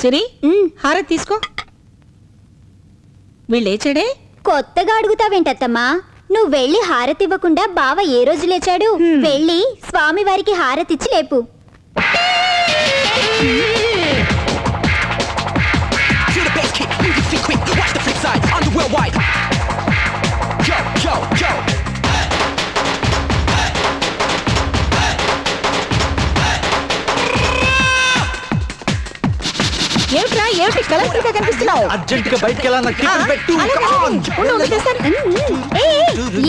సిరి హారతి తీసుకో. వీళ్ళేచాడే? కొత్తగా అడుగుతావేంటత్తమ్మా? నువ్వు వెళ్ళి హారతి ఇవ్వకుండా బావ ఏ రోజు లేచాడు? వెళ్ళి స్వామి వారికి హారతిచ్చి లేపు. ఏమిట్రా, ఏమిటి కలర్ఫుల్ గా కనిపిస్తున్నావు? అర్జెంట్ గా బయటికి వెళ్ళాలి.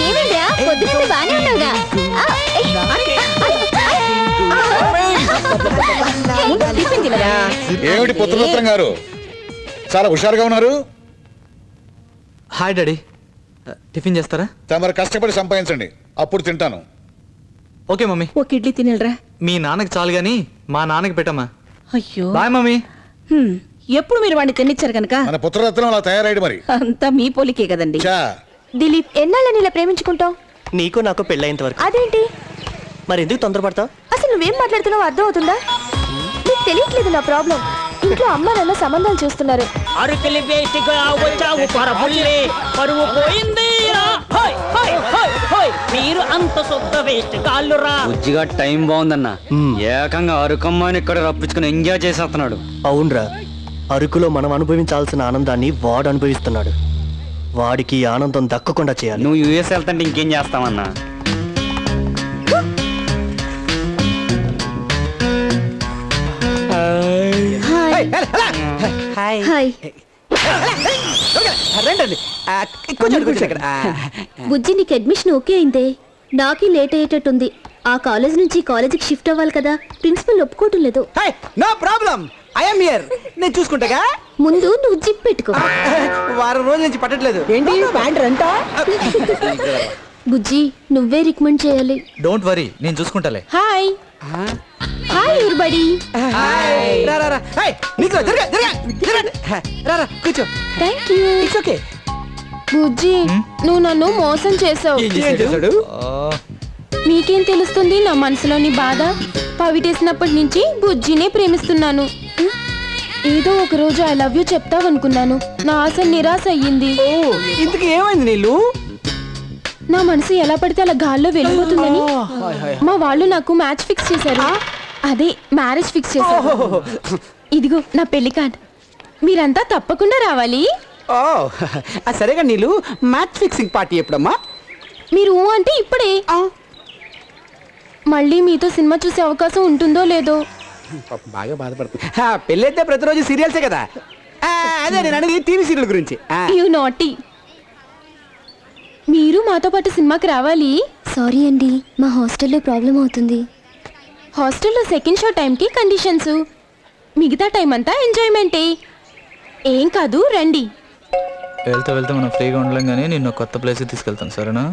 ఏమైందా? పొద్దున బానే ఉన్నావుగా. ఏమిటి పుత్రరత్నం గారు, చాలా హుషారుగా ఉన్నారు. హాయ్ డాడీ, టిఫిన్ చేస్తారా? తమరు కష్టపడి సంపాదించండి, అప్పుడు తింటాను. Okay mummy. ఒక ఇడ్లీ తినేళ్ళరా. మీ నాన్నకి చాలు గాని మా నాన్నకి పెట్టమ్మా. అయ్యో బాయ్ మమ్మీ. ఎప్పుడు మీరు వాడిని తినిచ్చారు కనుక మన పుత్రరత్నం అలా తయారైడు మరి. అంతా మీ పోలికే కదండి. చా దిలీప్, ఎన్నాళ్ళని ఇలా ప్రేమించుకుంటావు? నీకు నాకు పెళ్ళైనంత వరకు. అదేంటి మరి ఎందుకు తొందరపడతావు? అసలు నువ్వేం మాట్లాడుతున్నావు అర్థం అవుతుందా? నీకు తెలియట్లేదు నా ప్రాబ్లం. ఇంట్లో అమ్మ నాన్న సంబంధాలు చూస్తున్నారు. అరకలి వేసిగా వచ్చావు పరపుల్లి, పరువు పోయిందిరా. మీరు అంత సొంత వేస్ట్ కాళ్ళురా. బుజ్జిగా టైం బాగుందన్న. ఏకంగా అరుకమ్మని ఇక్కడ రప్పించుకుని ఎంజాయ్ చేసేస్తున్నాడు. అవునరా, అరకులో మనం అనుభవించాల్సిన ఆనందాన్ని వాడు అనుభవిస్తున్నాడు. వాడికి ఆనందం దక్కకుండా చేయాలి. నువ్వు యూఎస్ వెళ్తుంటే ఇంకేం చేస్తావన్నా? హాయ్ బుజ్జి, నీకు అడ్మిషన్ ఓకే అయిందే. నాకే లేట్ అయ్యేటట్టుంది. ఆ కాలేజ్ నుంచి కాలేజీకి షిఫ్ట్ అవ్వాలి కదా. ప్రిన్సిపల్ ఒప్పుకోవటం లేదు. No problem, I'm here. నేను చూసుకుంటాగా. ముందు నువ్వు జిప్ పెట్టుకో. వారం రోజుల నుంచి పట్టట్లేదు. ఏంటి ప్యాంట్ రెంటా? బుజ్జి, నువ్వే రికమెండ్ చేయాలి. డోంట్ వరీ, నేను చూసుకుంటాలే. Hi hi everybody. కూర్చో. Thank you. It's okay. బుజ్జి, నువ్వు నన్ను మోసం చేసావు. మీకేం తెలుస్తుంది నా మనసులోని బాధ? పవిటేసినప్పటి నుంచి బుజ్జినే ప్రేమిస్తున్నాను. ఏదో ఒక రోజు ఐ లవ్ యూ చెప్తావనుకున్నాను. నా ఆశ నిరాశ అయ్యింది. ఇంతకు ఏమైంది నీళ్ళు? నా మనసు ఎలా పడితే అలా గాల్లో వెళ్ళిపోతుందని మా వాళ్ళు నాకు మ్యాచ్ ఫిక్స్ చేశారు. అదే మ్యారేజ్ ఫిక్స్ చేశారు. ఇదిగో నా పెళ్లి కార్డ్. మీరంతా తప్పకుండా రావాలి. సరేగా నీళ్ళు, మ్యాచ్ ఫిక్సింగ్ పార్టీ ఎప్పుడమ్మా? మీరు అంటే ఇప్పుడే. మళ్ళీ మీతో సినిమా చూసే అవకాశం ఉంటుందో లేదో. బాగా బాధపడుతుంది. పెళ్ళైతే ప్రతిరోజు సీరియల్సే కదా. అదే నేను అడిగి టీవీ సీరియల్ గురించి. You naughty. మీరు మాతో పాటు సినిమాకి రావాలి. సారీ అండి, మా హాస్టల్లో ప్రాబ్లం అవుతుంది. హాస్టల్లో సెకండ్ షో టైంకి కండిషన్స్, మిగతా టైం అంతా ఎంజాయ్మెంటే. ఏం కాదు, రండి. వెళ్తా మనం ఫ్రీగా ఉండలేం కానీ నిన్ను కొత్త ప్లేస్కి తీసుకెళ్తాను, సరేనా?